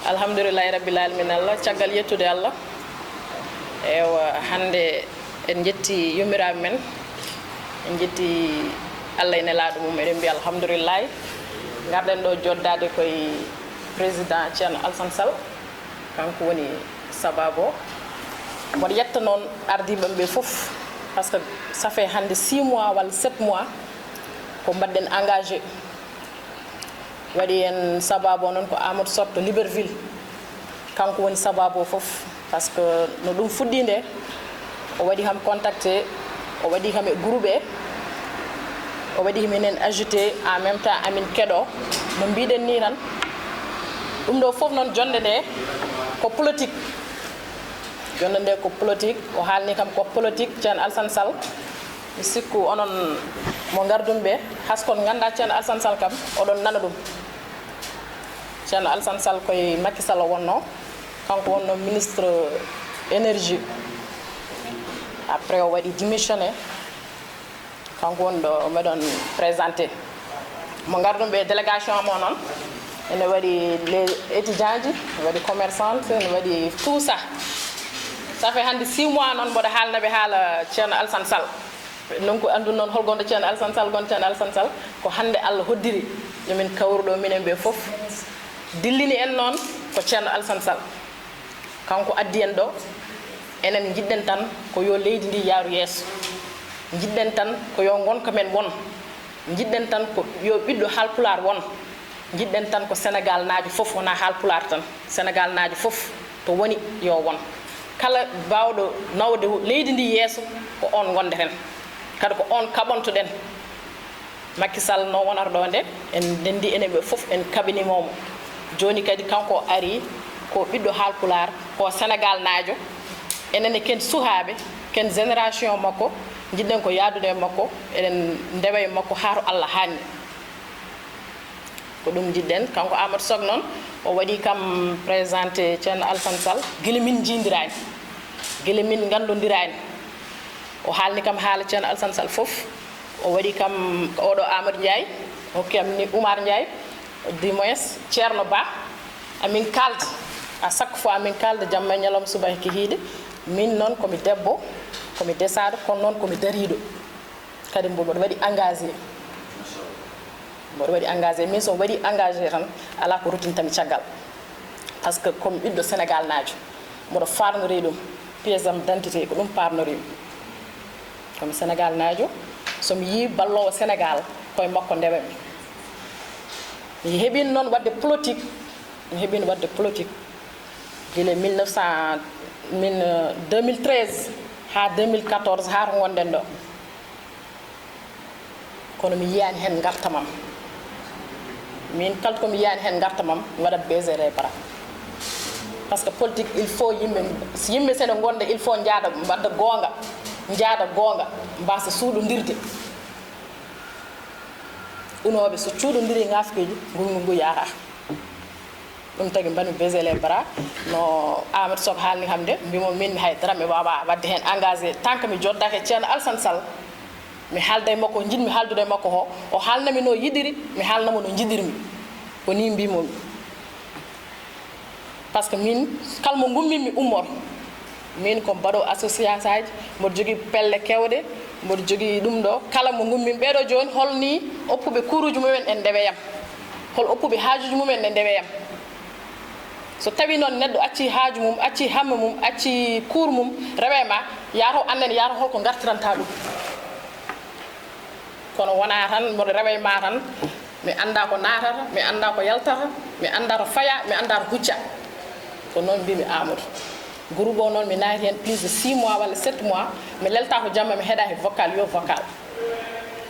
alhamdulillahi rabbil alamin Allah caggal yettude Allah ewa hande en jetti yumiraɓe men en jetti Allah ene laaɗo mum eɗen mbiya alhamdulillahi garɗen ɗo joddade koye président Ceerno Alassane Sall kanko woni sababu o mboɗo yetta noon ardiɓe ɓe fof par ce que ça fait hande 6 mois walla 7 mois ko mbaɗɗen engagé waɗi en sababu o noon ko Amadou Sow to Libreville kanko woni sababu o fof par ce que no ɗum fuɗɗi nde o waɗi kam contacté o waɗi kam e groupe e o waɗi minen ajouté en même temps amin keɗo no mbiɗen ni tan ɗum ɗo fof noon jonde nde ko politique jonde nde ko politique o haalni kam ko politique Ceerno Alassane Sall mi sikku onon mo gardum ɓe haskon ganda Ceerno Alassane Sall kam oɗon nana ɗum Ceerno Alassane Sall koye Macky Sall wonno kanko wonno ministre énergie après o waɗi démissionné kanko woni ɗo meɗon présenté mo gardum ɓe délégation mo noon ene waɗi les étudiants ji ene waɗi commerçante ene waɗi tout ça ça fait hande 6 mois noon mboɗo haalnaɓe haala Ceerno Alassane Sall non ko andu noon holgonɗo Ceerno Alassane Sall gon Ceerno Alassane Sall ko hande Allah hoddiri yomin kawruɗo minen ɓe fof dillini en noon ko Ceerno Alassane Sall kanko addi en ɗo enen jiɗɗen tan ko yo leydi ndi yaaru yeeso jiɗɗen tan ko yo gonka men won jiɗɗen tan ko yo ɓiɗɗo haalpular won jiɗɗen tan ko Sénégal naajo fof wona haalpular tan Sénégal naajo fof to woni yo won kala bawɗo nawde leydi ndi yeeso ko on gondeten kadi ko on kaɓontoɗen Macky Sall no wonata ɗo nde en dendi enen ɓe fof en kaɓinimomo joni kadi kanko ari ko ɓiɗɗo haalpular ko Sénégal naajo enenne ken suhaaɓe ken génération makko jiɗɗen ko yaadude e makko eɗen ndewa e makko haa to Allah haanni ko ɗum jiɗɗen kanko Amadou Sow noon o waɗi kam présenté Ceerno Alassane Sall gila min jiindirani gila min gandodiraani o haalni kam haala Ceerno Alassane Sall fof o waɗi kam oɗo Amadou Ndiaye hokki am ni Oumar Ndiaye du moins Ceerno Ba amin kalde à chaque fois min kalde jamma ñalawma subaka ki hiide min noon komi debbo komi desaɗo kono noon komi dariɗo kadi mboɗo waɗi engagé mboɗo waɗi engagé min so waɗi engagé tan ala ko rutintami caggal par ce que comme ɓiɗɗo Sénégal naajo mboɗo farnori ɗum pièce am d' identité ko ɗum parnorimi komi Sénégal naajo somi yi ballowo Sénégal koye makko ndewami mi heɓino noon wadde politique mi heɓino wadde politique gila 2013 ha 2014 ha to gonɗen ɗo kono mi yiyani hen gartamam min kala komi yiyani hen gartamam mi waɗat baiser e bara par ce que politique il faut yimɓe sene gonda il faut jaada mbadda gonga jaada gonga mbasa suuɗodirde unoɓe so cuuɗodiri ngafkeji ngu yaha ɗum tagi mbami baiser les bras no Amadou Sow haalni kam de mbimo min mi haydara mi wawa wadde hen engagé tant que mi joddake Ceerno Alassane Sall mi haalda e makko jiɗmi haaldude e makko o haalnami no yiɗiri mi haalnamo no jiɗirmi ko ni mbimomi par ce que min kalmo gummimi ummor min ko mbaɗo association aji mboɗo jogui pelle kewɗe mboɗo jogui ɗum ɗo kala mo gummimi ɓeɗo joni holni oppuɓe kuruji mumen en ndeweyam hol oppuɓe haajuji mumen e ndeweyam so tawi noon neɗɗo acci haaju mum acci hamma mum acci cour mum rewema yaato annen yaato holko gartiranta ɗum kono wona tan mboɗo rewe ma tan mi anda ko natata mi anda ko yaltata mi anda to faya mi anda to hucca ko noon mbimi Amadou groupe o noon mi naati hen plus de 6 mois walla 7 mois mi lelta ko jamma mi heeɗa he vocal yo vocal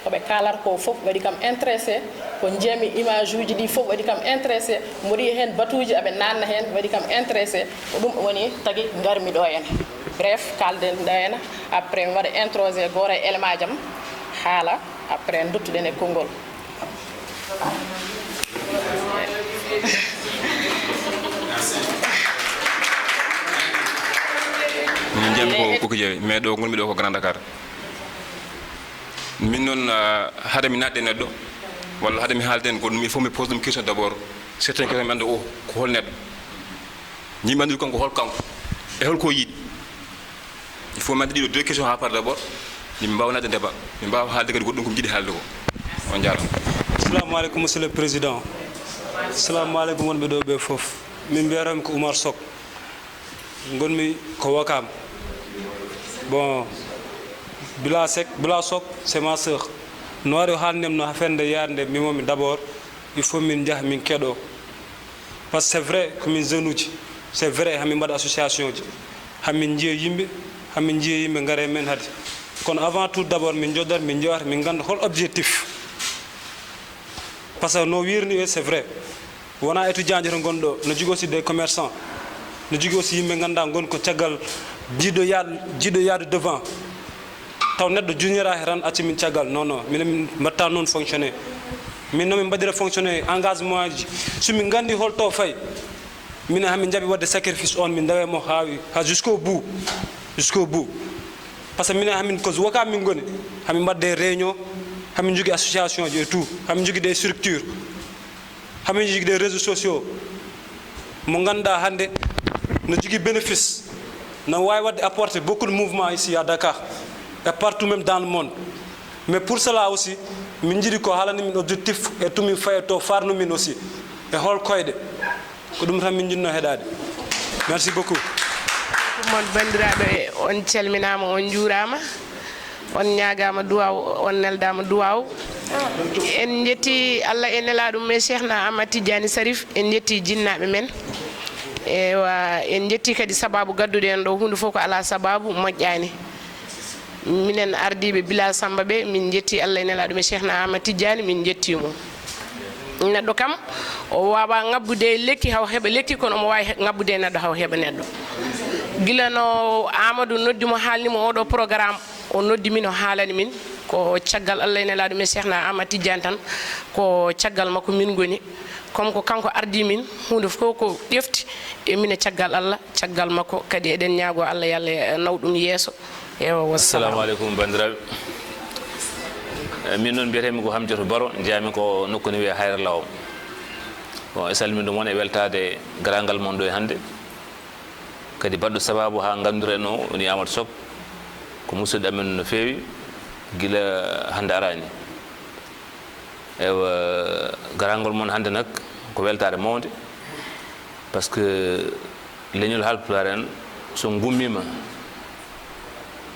koɓe kalata ko fof waɗi kam intéressé ko jeemi image uji ɗi fof waɗi kam intéressé mboɗi hen batuji aɓe nanna hen waɗi kam intéressé ko ɗum woni tagui garmi ɗo ene bref kalden ɗo ene après mi waɗa introsé goto e élément jam haala après duttuɗen e konngol min jami ko jeewi mais ɗo gonmi ɗo ko Grand Dakar min noon hade mi natde neɗɗo walla hade mi haalden ko ɗum il faut mi pose ɗum question d' abord certain question mi anda o ko hol neɗɗo ñi mandir kanko hol kanko e hol ko yiɗi il faut mande ɗiɗo deux questions ha par d'abord min mbawnade débat min mbawa haalde kadi goɗɗum ko jiiɗi haalde ko on jarama. Assalamu alaikum monsieur le président. Assalamu alaikum wonɓe ɗo ɓe fof. Min mbiyatami ko Oumar Sok. Gonmi ko Wakam. Bon, Bila Sok, c'est ma sœur. No wari haalnem no fende yarde mimomi d'abord il faut min jaha min keɗo. Parce que c'est vrai que min jeune uji, c'est vrai hamin mbaɗa association ji. Hamin jiya yimɓe ngare men hadi. Kono avant tout d'abord min joddata min jewata min ganda hol objectif. Parce que no wirni c'est vrai. Wona étudiant to gonɗo no jogui aussi des commerçants. No jogui aussi yimɓe ganda gon ko caggal jiiɗo yaade devant. Taw neɗɗo juniora he tan acci min caggal non min mbatta noon fonctionner. Min nomin mbaɗira fonctionner engagement ji somin gandi holto fayi minen hamin jaɓi wadde sacrifice on min dawe mo haawi ha jusqu'au bout par ce que minen hamin ko Wakam min goni hamin mbadde réunion hamin jogui association ji et tout hamin jogui des structures hamin jogui des réseaux sociaux mo ganduɗa hande no jogui bénéfice no wawi wadde apporter beaucoup de mouvements ici à Dakar et partout même dans le monde mais pour cela aussi min jiiɗi ko haalani min objectif e tumin faye to farnu min aussi e hol koyɗe ko ɗum tan min jinno heɗade merci beaucoup. Mon bandiraɓe on calminama on juurama on ñagama duwaw on neldama duwaw en jetti Allah e nelaɗum men Cheikhna Ahmad Tidiane Sarif en jetti jinnaɓe men ewa en jetti kadi sababu gaddude en ɗo hunde fof ko ala sababu moƴƴani minen ardiɓe Bila Samba ɓe min jetti Allah e nelaɗum e Cheikhna Ahmad Tidiane min jettimo neɗɗo kam o wawa ngabbude lekki haw heɓa lekki kono omo wawi ngabbude neɗɗo haw heɓa neɗɗo gila no Amadou noddimo haalnimo oɗo programme o noddi min o haalani min ko caggal Allah e nelaɗum e Cheikhna Ahmad Tidiane tan ko caggal makko min goni comme ko kanko ardi min hunde fof ko ƴefti e min e caggal Allah caggal makko kadi eɗen ñaago Allah yalla nawɗum yeeso ewa assalamu aleykum bandiraɓe min noon mbiyetemi ko Hamdiatou Baro jeeyami ko nokku ne wiye Hayre Law bon e salminde moon e weltade garagal mon ɗo e hannde kadi baɗɗo sababu ha ganduren o woni Amadou Sok ko musidɗo amen no feewi gila hannde arani ewa garangol mon hannde nak ko weltade mawde par ce que leñol Haalpulaar en so gummima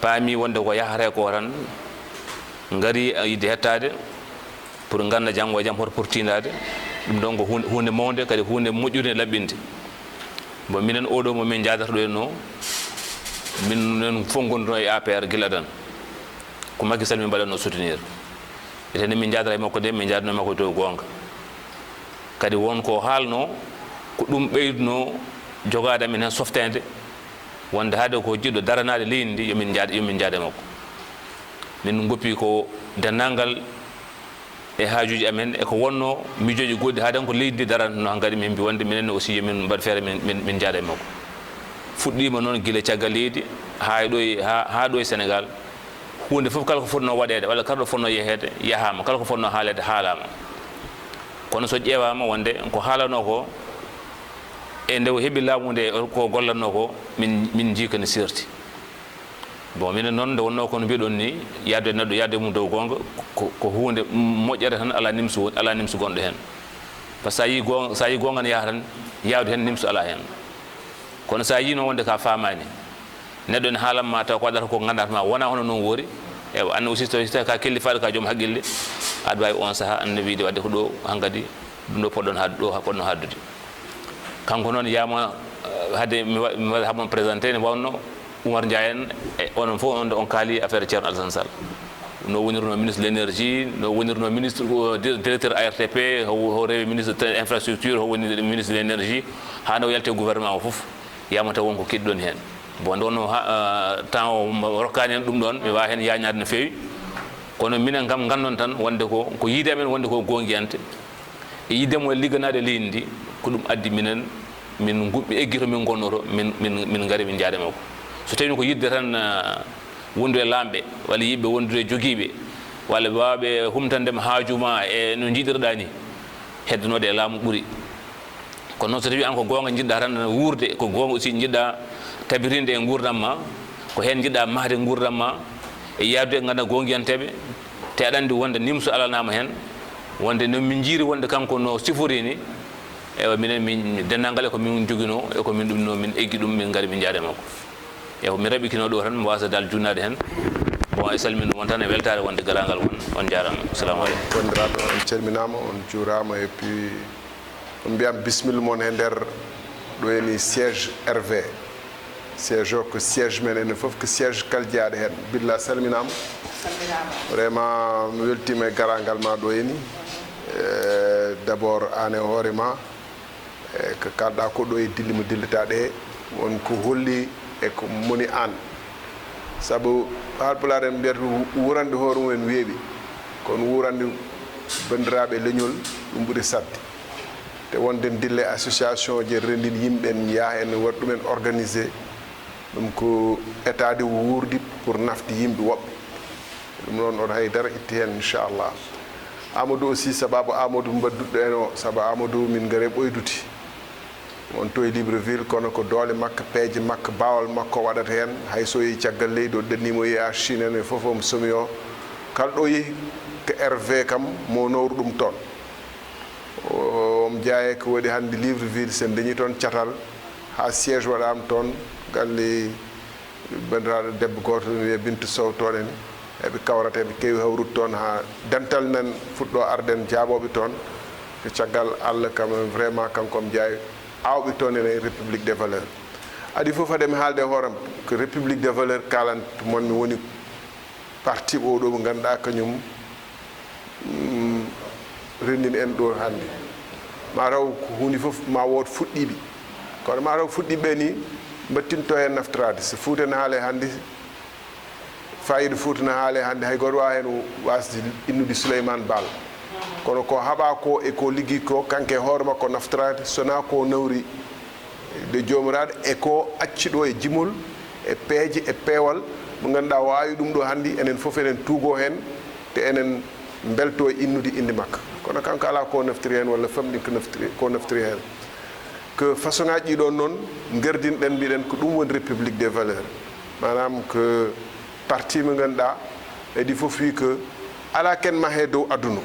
paami wonde ko yahate ko tan ngari yidde hettade pour ganda janggo e jaam hoto portidade ɗum ɗon ko hunde mawde kadi hunde moƴƴude laɓɓinde bon minen oɗo mo min jadata ɗo henno min fof gonduno e APR gila dan ko Macky Sall min mbaɗatno soutenir etene min jadata e makko de min jadano makko to gonga kadi won ko haalno ko ɗum ɓeyduno jogade amen hen softede wonde haade ko jiɗɗo daranade leydi ndi yomin jaade makko min goppi ko dennangal e haajuji amen e ko wonno miijoji goɗɗi haaden ko leydi ndi daranno hankadi min mbi wonde minen aussi yomin mbaɗ feere min jaade makko fuɗɗima noon guila caggal leydi ha ɗo e Sénégal hunde fof kala ko fotno waɗede walla kala ɗo fotno yehede yahama kala ko fotno haalede haalama kono so ƴeewama wonde ko haalano ko e nde o heeɓi laamu nde ko gollatno ko min jiikani sirti bon minen noon nde wonno kono mbiɗon ni yadde neɗɗo yadde mum dow gonga ko hunde moƴƴere tan ala nimsu gonɗo hen par ce que sa yi gonga ne yaha tan yawde hen nimsu ala hen kono sa yino wonde ka famani neɗɗo ne haalanma taw ko waɗata ko gandata ma wona hono noon woori ewa anne aussi so tawi ka kellifaɗo ka joom haqqille aɗa wawi on saaha anne wiide wadde ko ɗo hankkadi ɗum ɗo poɗɗon hadde ɗo poɗɗon haddude kanko noon yama hade mi waɗa hamon présenté ne wawno Oumar Ndiaye en e onon fof on kaali affaire Ceerno Alassane Sall no wonirno ministre de l'énergie no wonirno ministre directeur ARTP ho rewi ministre de infrastructure ho woni ministre de l'énergie ha no yalte gouvernement o foof yama taw wonko keɗɗon hen bon nde wonno temps o rokkani en ɗum ɗon mi wawa hen yañade no fewi kono minen kam gandon tan wonde ko yiide amen wonde ko gonguiyante e yiddemo e ligganade leydi ndi ko ɗum addi minen min eggi to min gonnoto min gaari min jaade makko so tawi ko yidde tan wondude lamɓe walla yimɓe wondude joguiɓe walla wawɓe humtandema haajuma e no jiiɗirɗa ni heddanode e laamu ɓuuri ko noon so tawi an ko goonga jiɗɗa tan wuurde ko goonga aussi jiɗɗa tabirinde e gurdam ma ko heen jiɗɗa mahde gurdam ma e yadude e ganduɗa gongiyanteɓe te aɗa andi wonde nimso alanama heen wonde no min jiiri wonde kanko no sifori ni ewa minen min dennangal e ko min joguino e ko min ɗum no min eggi ɗum min gaari min jaade makko ewa mi raɓikino ɗo tan mi wasa dal junnade heen bon e salmini won tan e weltare wonde galagal won on jarama assalamu aleykum wondiraɓe on calminama on juurama et puis on mbiyam bisimilla moon e nder ɗo eni siège RV siège o ko siège men enen foof ko siège kaljeyaɗo hen billa salminama vraiment mi weltima e garangal ma ɗo eni d' abord an e hoore ma ko kalɗa ko ɗo e dilli mo dillita ɗe won ko holli e ko moni an saabu haalpulaar en mbiyata wurande hoore mumen weeɓi kono wurande bandiraɓe leñol ɗum ɓuuri sadde te wonden dille association je rendin yimɓe en yaaha en waɗa ɗumen organisé ɗum ko état de wuurdi pour nafde yimɓe woɓɓe ɗum noon oto haydara itti hen inchallah amadou aussi sababu amadou mbadduɗo en o saabu amadou min gaare ɓoydude on to e Libreville kono ko doole makko peeje makko bawal makko waɗata hen hayso yeehi caggal leydi o ɗannimo yeehi ha Chine en e foof omo somi o kala ɗo yeehi ko RV kam mo nowru ɗum toon omo jeeya ko waɗi hannde Libreville sen dañi toon catal ha siége waɗama toon galle bandiraɗo debbo goto wiye Bintou Sow toon en eɓe kawrata eɓe kewi hawrude toon ha dental nan fuɗɗo arden jaaboɓe toon ko caggal Allah kam vraiment kankomi jeeya awɓe toon ene république des valeurs adi fof haɗemi haalde hooram ko république des valeurs kalant mon mi woni parti oɗo mo ganduɗa kañum rendini en ɗo hannde ma raw ko hunde fof ma wood fuɗɗiɓe kono ma raw fuɗɗiɓe ni mbattinto hen naftorade so Fouta ne haale hannde fayida Fouta ne haale hannde hay goto wawa hen wasde innude Souleymane Baal kono ko haɓa ko e ko liggi ko kanke hoore makko naftorade sona ko nawri de jomiraɗo e ko acci ɗo e jimol e peeje e peewal mo ganduɗa wawi ɗum ɗo hanndi enen foof enen tuugo hen te enen belto e innude inde makko kono kanko ala ko naftiri hen walla famɗi ko naftiri hen que façon ngaji ɗiɗon noon gardinɗen mbiɗen ko ɗum woni république des valeurs manam que parti mo ganduɗa edi foof wi que ala ken mahe dow aduna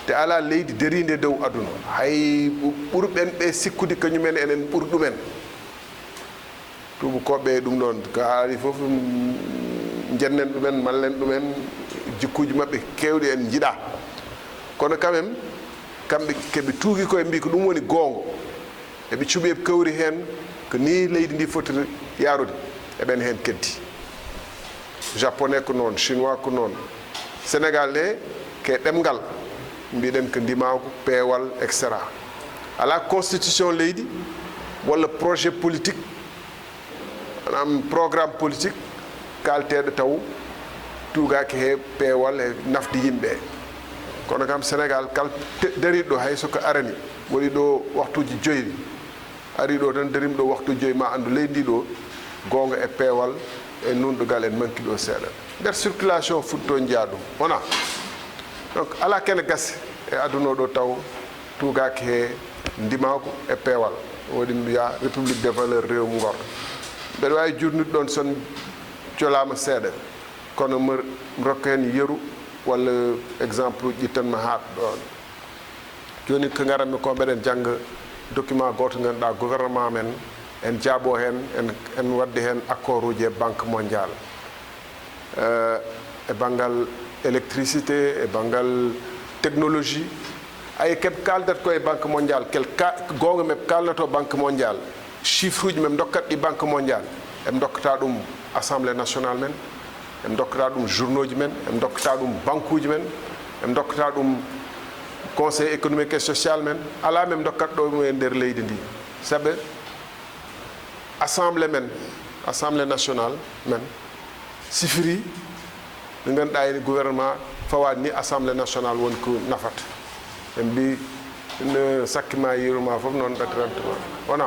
te ala leydi derinde dow aduna hay ɓurɓen ɓe sikkude kañumen enen ɓuuri ɗumen tubakoɓe ɗum ɗon ko haali fof jennen ɗumen mallen ɗumen jikkuji mabɓe kewɗi en jiiɗa kono quand même kamɓe keɓe tuugi koye mbi ko ɗum woni gonga eɓe cuuɓi eɓe kawri hen ko ni leydi ndi foti yarude eɓen hen keddi japonais ko noon chinois ko noon sénégal ne ke ɗemgal mbiɗen ko ndimako peewal et cetera ala constitution leydi walla projet politique manam programme politique kalteɗo taw tugaki he peewal e nafde yimɓe kono kam sénégal kal dariɗo ɗo hay soko arani waɗi ɗo waktuji joyyi ari ɗo tan darima ɗo waktu joyyi ma andu leydi ndi ɗo gonga e peewal e nunɗugal en manki ɗo seeɗa nder circulation futto jiya ɗum wona donc ala kene gase e aduna ɗo taw tugaki he ndimako e peewal waɗi mbiya république des valeurs rew ngor mbeɗa wawi jurnude ɗon son colama seeɗa kono mi rokka hen yeeru walla exemple ƴittanmi haaɗ ɗon joni ko garanmi ko mbeɗen jangga document goto ganduɗa gouvernement men en jaaɓo hen en wadde hen accord uji e banque mondiale e banggal électricité e banggal technologie ay keɓe kaldat koye banque mondiale gonga meɓe kalnato banque mondiale chiffre uji meɓe dokkat ɗi banque mondiale eɓe dokkata ɗum assemblée nationale men eɓe dokkata ɗum journaux ji men eɓe dokkata ɗum banque uji men eɓe dokkata ɗum conseil économique et social men ala men dokkat ɗo e nder leydi ndi saabu assemblée men assemblée nationale men sifiri ɓe ganduɗa ene gouvernement fawade ni assemblée nationale woni ko nafata en mbi no sakkima yiruma foof noon ɗatirantuma wona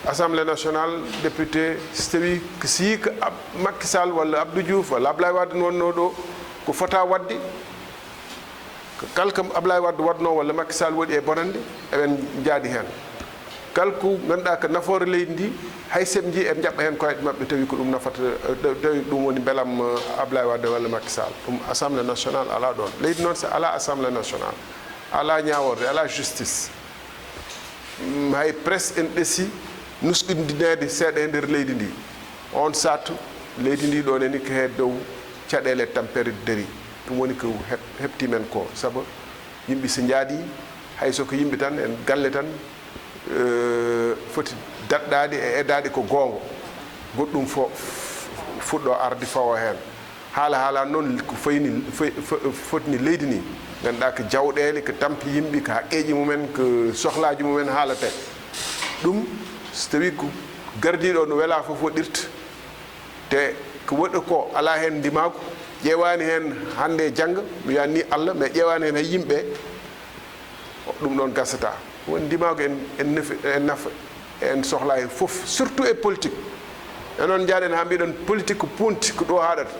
assemblée nationale député so tawi ko sii ko Macky Sall walla Abdou Diouf walla Abdoulaye Wade wonno ɗo ko fota wadde kala kam Ablaye Wade wadno walla Macky Sall waɗi e bonande eɓen jaadi hen kala ko ganduɗa ko nafoore leydi ndi hay seɓe jii eɓe jaɓɓa hen koyɗe mabɓe tawi ko ɗum nafata tawi ɗum woni beelam Ablaye Wade walla Macky Sall ɗum assemblée nationale ala ɗon leydi noon so ala assemblée nationale ala ñaworde ala justice hay presse en ɗessi nusɗindinede seeɗa e nder leydi ndi on saatu leydi ndi ɗon eni ko he dow caɗele tampere dari ɗum woni ko heptimen ko saabu yimɓe so jaadi hay soko yimɓe tan en galle tan foti daɗɗade e eddade ko goongo goɗɗum fuɗɗo arde fawo hen haala noon ko fayni fotni leydi ni ganduɗa ko jawɗele ko tampi yimɓe ko haqqeji mumen ko sohlaji mumen haalate ɗum so tawi ko gardiɗo no wela fof waɗirta te ko waɗi ko ala hen ndimago ƴewani hen hande jangga mi wiya ni Allah mais ƴewani hen hay yimɓe ɗum ɗon gasata woni ndimago en nafa en sohla hen fof surtout e politique e noon jaaɗen ha mbiɗon politique ko punti ko ɗo haɗata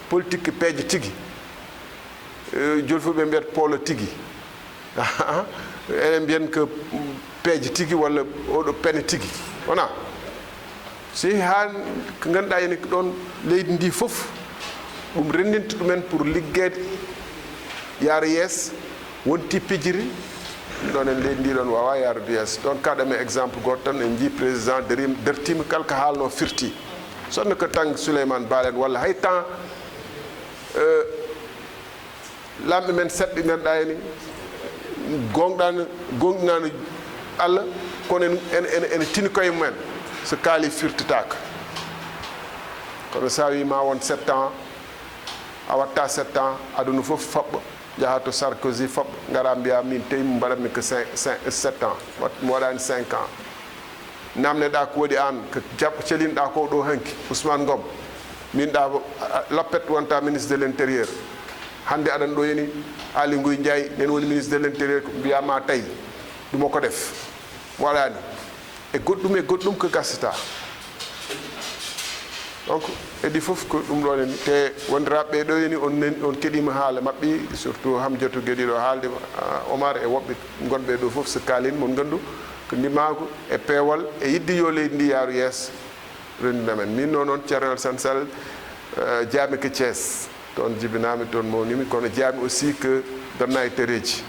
politique ko peeje tigui jolfuɓe mbiyata polo tigui enen mbiyen ko peeje tigui walla oɗo pene tigui wona si ha ko ganduɗa ene ko ɗon leydi ndi fof ɗum rendinta ɗumen pour liggede yaara yees wonti pijiri ɗon en leydi ndi ɗon wawa yaarude yees ɗon kaɗame exemple goto tan en jii président dertima kala ko haalno firti sonno ko tan Souleymane Baal en walla hay temps lamɓe men seɗɗe ganduɗa ene gonɗinano Allah kono ene tini koye mumen so kaali firtitaka kono sa wima won 7 ans a watta 7 ans aduna fof faɓɓa jaha to Sarkozy faɓɓa gara mbiya min tawi mo mbaɗatmi ko 7 ans mo waɗani 5 ans namneɗa ko waɗi an ko celinɗa ko ɗo hanki Ousmane Ngom min ɗa loppet wonta ministre de l' intérieur hande aɗan ɗo yeni Ali Nguy Ndiaye nen woni ministre de l' intérieur mbiyama tawi ɗum ko def waɗani e goɗɗum ko gasata donc edi fof ko ɗum ɗon en te wondiraɓe ɗo yeni on keɗima haala mabɓe surtout Hamdiatou gueɗiɗo haalde Omar e woɓɓe gonɓe ɗo fof so kalin mon gandu ko ndimago e peewal e yidde yo leydi ndi yaaru yeeso rendina men min noon Thierno Alassane Sall jaami ko Thiès toon jibinami toon mawnimi kono jaami aussi que Donna e Tereji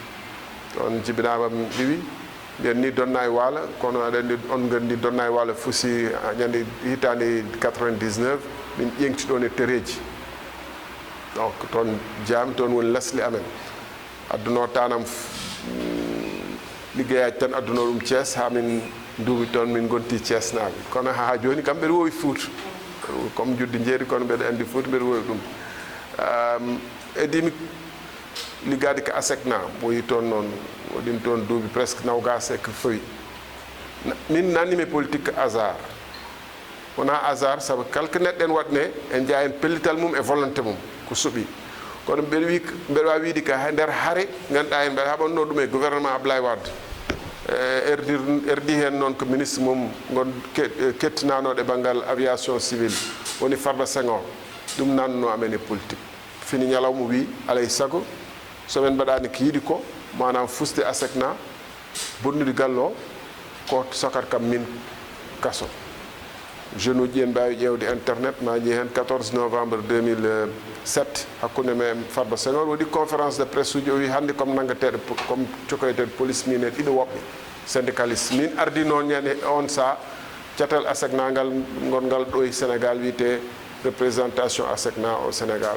toon jibinama ɗiwi mbiyen ni Donna e Waala kono aɗa andi on gandi Donna e Waala fusi ñande hitande 99 min ƴeŋti ɗon e Tereji donc toon jaami toon woni lasli amen adduno tanam liggeyaji tan adduno ɗum Thiès ha min duuɓi toon min gonti Thiès naaɓe kono ha joni kam mbeɗa wowi Fouta comme judde jeeri kono mbeɗa andi Fouta mbeɗa wowi ɗum edimi liggade ko ASECNA ɓoyi toon noon waɗin toon duuɓi presque nawgas e ko fawi min nannimi politique hasard wona hasard saabu kala ko neɗɗo en waɗne en jaa en pellital mum e volonté mum ko suuɓi kono mbeɗa wawi wiide ka nder haare ganduɗa en mbeɗa haɓanno ɗum e gouvernement Ablaye Wade erdi hen noon ko ministre mum gon kettinanoɗo e banggal aviation civile woni Farba Senghor ɗum nanno amen e politique fini ñalawma wi alay saago somin mbaɗani ko yiiɗi ko manam fuste ASECNA bonnude gallo ko sokat kam min kaso jeune uji en mbawi ƴewde internet ma ƴeewi hen 14 novembre 2007 hakkude men Farba Senghor waɗi conférence de presse uji o wi hande comme nangateɗo comme cokoyteɗo police min e ɗiɗo woɓɓe syndicaliste min ardi noon ñande on sa catal ASECNA ngal gongal ɗo e Sénégal wiyete représentation ASECNA au Sénégal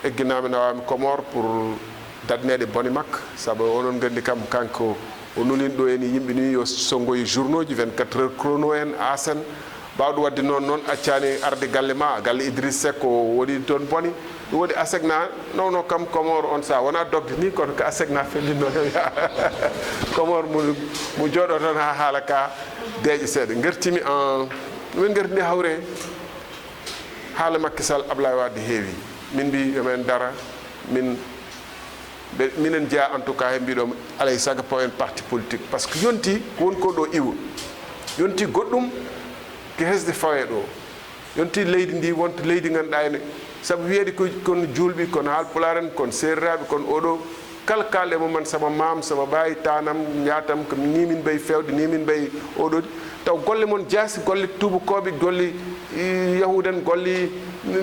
egginami nawami Comore pour dadnede bone makko saabu onon gandi kam kanko o nulin ɗo en yimɓe ni yo songoyi journaux ji 24 heures chrono en asen bawɗo wadde noon accani arde galle ma galle Idriss Seck o woɗi toon boni ɗum waɗi ASECNA nawno kam Comore on sa wona dogde ni kono ko ASECNA fellinno Comore mo jooɗo toon ha haala ka deeƴe seeɗa gartimi en min gartini hawre haala Macky Sall Ablaye Wade heewi min mbi yomen dara minen jeeya en tout cas he mbiɗo alay saago pawen parti politique par ce que yonti ko woni ko ɗo iwo yonti goɗɗum ko hesde fawe ɗo yonti leydi ndi wonta leydi ganduɗa ene sabu wiyeede kono julɓi kono haalpularen kono seeriraɓe kono oɗo kala kalɗe mo man sama mam sama baay tanam ñatam ko ni min bay fewde ni min bay oɗo taw golle mon jaasi golle tubakoɓe golle yahudan golle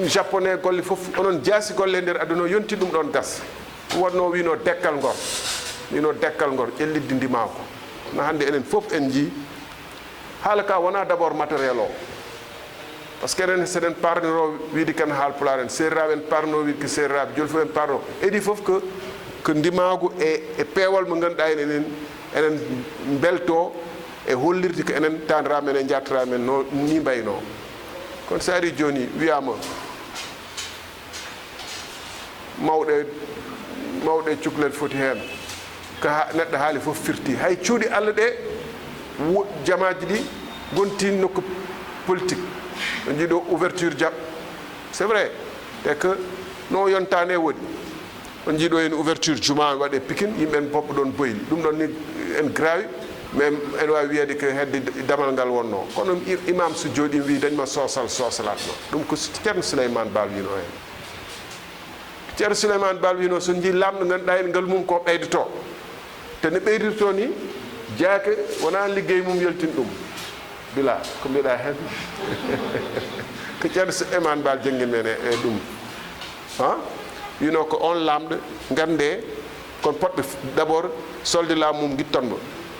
japonais golle fof onon jaasi golle nder aduna yonti ɗum ɗon gas wonno wino dekkal ngor ƴellidde ndimako no hannde enen fof en jii haala ka wona d' abord matériel o par ce que enen seɗen parniro wiide kan haalpulaar en seeriraɓe en parno wiide ko seeriraɓe joni fof en parno idi fof ko ndimagu e peewal mo ngannduɗa enen belto e hollirde ko enen tandira men e jartira men no ni mbayno kono so ari joni wiyama mawɗe cukalel foti heen ko neɗɗo haali fof firti hay cuuɗi Allah ɗe jamaji ɗi gonti nokku politique no jiiɗo ouverture jaab c'est vrai te que no yontane woɗi on jiiɗo hen ouverture juma waɗe Pikine yimɓe en poppo ɗon boyli ɗum ɗon ni en grawi mais en wawi wiyede ko hedde damal ngal wonno kono imam so jooɗi wi dañma sosalatno ɗum ko ceerno Souleymane Baal wino hen ceerno Souleymane Baal wino so jii lamɗo ganduɗa en ngal mum ko ɓeydoto te ne ɓeydirto ni jaake wona liggey mum yaltin ɗum bila ko mbiɗa hen ko ceerno Souleymane Baal jangguin men e ɗum ha wino ko on lamɗo gande kon potɓe d' abord solde laamu mum guittonmo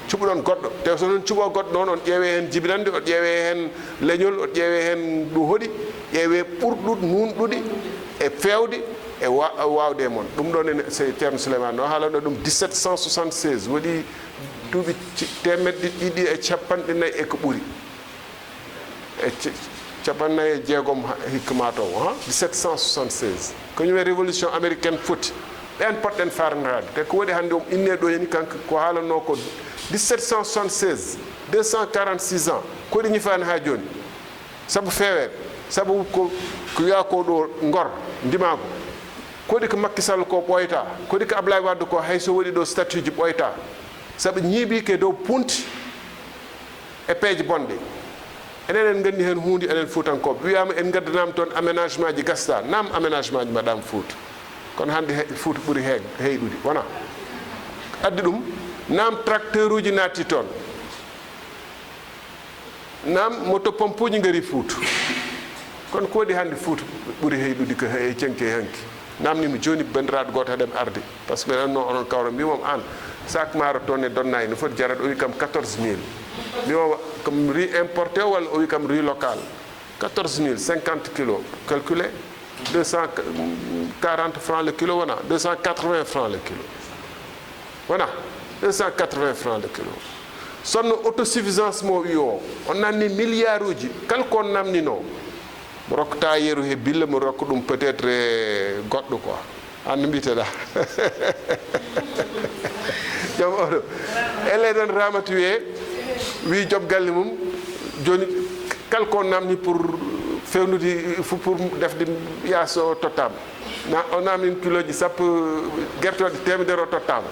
cuɓuɗon goɗɗo te so noon cuɓo goɗɗo noon on ƴeewe hen jibinande o ƴeewe hen leñol o ƴeewe hen ɗo hoɗi ƴeewe ɓurɗuɗ nunɗuɗi e fewde e wawde e moon ɗum ɗon ene ceerno Souleymane no haalano ɗum 1776 waɗi duuɓi temedde ɗiɗi e capanɗe nayyi e ko ɓuuri e capannayyi e jeegom hikka mataw 1776 kañum e révolution américaine foti ɓen potɗen farnade te ko waɗi hannde inne ɗo heni kanko ko haalanno ko 1776 246 ans koɗi ñifani ha joni saabu feewere saabu ko wiya ko ɗo Ngor ndimago koɗi ko Macky Sall ko ɓoyta koɗi ko Ablaye Wade ko hayso waɗi ɗo statut ji ɓoyta saabu ñiiɓi ke dow punti e peeje bonɗe enen en gandi hen hunde enen Fuutankoɓe wiyama en gaddanama toon aménagement ji gasda nam aménagement ji mbaɗama Fuuta kono hannde Fuuta ɓuuri heyɗude wona addi ɗum nam tracteur uji natti toon nam moto pompe uji gaari Fuuta kono ko waɗi hannde Fuuta ɓuuri heyɗude ko e cenke hanki namnimi joni bandiraɗo goto haɗen arde par ce que mbiɗa anno onon kawra mbimom an sac maaro toon e donnayyi no foti jarata o wi kam 14000 mbimoma comme riz importé walla o wi kam riz local 14000 50 kilos calculé 240 francs le kilo wona 280 francs le kilo wona 280 francs le kilo sonno autosuffisance mo wi o on nanni milliard uji kala ko namnino mo rokkata yeeru he billa mo rokka ɗum peut être e goɗɗo quoi anno mbiteɗa joom oɗo elle ɗon ramata wiye wi joom galle mum joni kala ko namni pour fewnude pour defde yaso tottama o namni kilo ji sappo guertoɗe temedere o tottama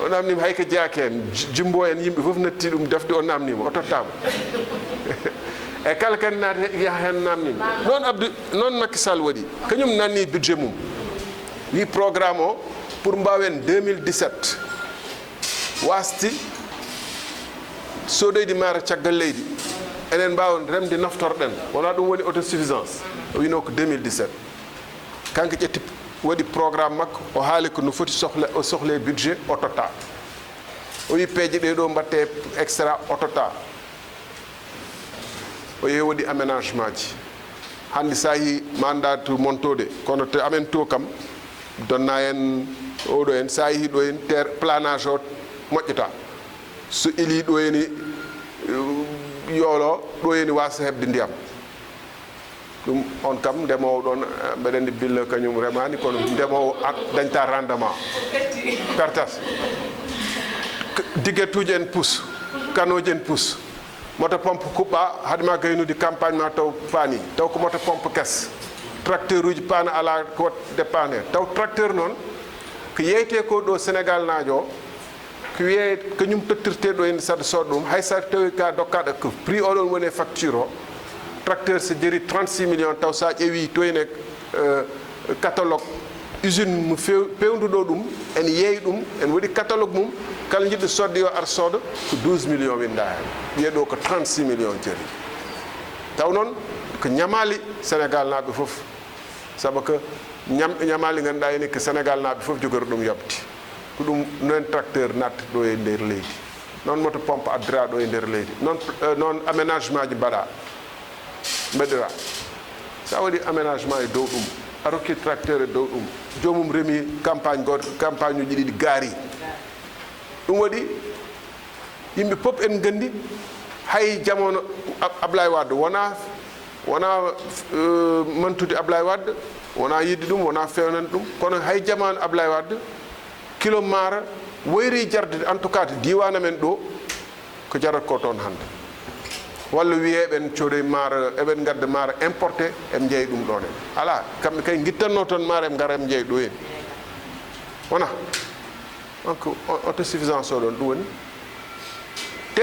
o namnima hayko jaake en jumbo en yimɓe foof natti ɗum defde o namnima o tottama e kala kadi naata yaha hen namnima noon Abdou noon Macky Sall waɗi kañum nanni budget mum wi programme o pour mbawen 2017 wasti sodoyde maaro caggal leydi enen mbawa remde naftorɗen wona ɗum woni autosuffisance o wino ko 2017 kanko ƴetti waɗi programme makko o haali ko no foti o sohle budget o totta o wi peeje ɗe ɗo mbatte extra o totta o yehi waɗi aménagement ji hannde sa yi mandat montode kono to amen to kam donna en oɗo en sa yehi ɗo en terre planage o moƴƴata so ili ɗo eni yoolo ɗo eni wasa hebde ndiyam ɗum on kam ndemowo ɗon mbeɗen ndi billa kañum remani kono ndemowo dañta rendement pertas diguettuji en pousse kanoji en pousse moto pompe kuɓɓa haɗema gaynude campagne ma taw paani taw ko moto pompe kes tracteur uji paana ala ko wat dépanne taw tracteur noon ko yeyte ko ɗo Sénégal naajo ko wiye ko ñum tottirte ɗo en saɗa sooda ɗum hay sa tawi ka dokkaɗo ko prix oɗon woni facture o tracteur so jeri 36 millions taw sa ƴeewi to ene catalogue usine mo pewnduɗo ɗum en yeeyi ɗum en waɗi catalogue mum kala jiɗɗo sodde yo ar sooda ko 12 millions winda hen wiye ɗo ko 36 millions jari taw noon ko ñamali sénégal naaɓe fof saabu que ñamali ganduɗa eni ko sénégal naaɓe fof jogori ɗum yobti ko ɗum noon tracteur natta ɗo e nder leydi noon moto pompe addira ɗo e nder leydi noon aménagement ji mbaɗa mbaɗira sa waɗi aménagement e dow ɗum a rokki tracteur e dow ɗum jomum reemi campagne goto campagne uji ɗiɗi gaari ɗum waɗi yimɓe fof en gandi hay jamono Ablaye Wade wona mantude Ablaye Wade wona yidde ɗum wona fewnande ɗum kono hay jamanu Ablaye Wade kilo maara woyri jarde en tout cas to diwan amen ɗo ko jarat ko toon hannde walla wiyeɓen coode maaro eɓen gadda maaro importé eɓe jeeyi ɗum ɗon en ala kamɓe kay guittanno toon maaro eɓe gara eɓe jeeyi ɗo hen wona donc autosuffisance oɗon ɗum woni te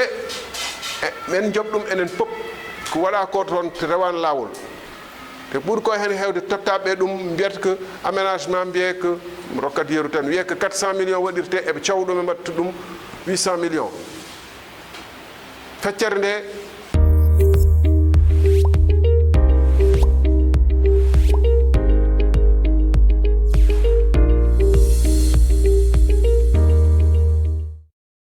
men jooɓ ɗum enen pop ko waɗa ko toon to rewan lawol te ɓuuri ko hen hewde tottaɓe ɗum mbiyata que aménagement mbiye que rokkat yeru tan wiye que 400 millions waɗirte eɓe cawɗum e mbatta ɗum 800 millions feccere nde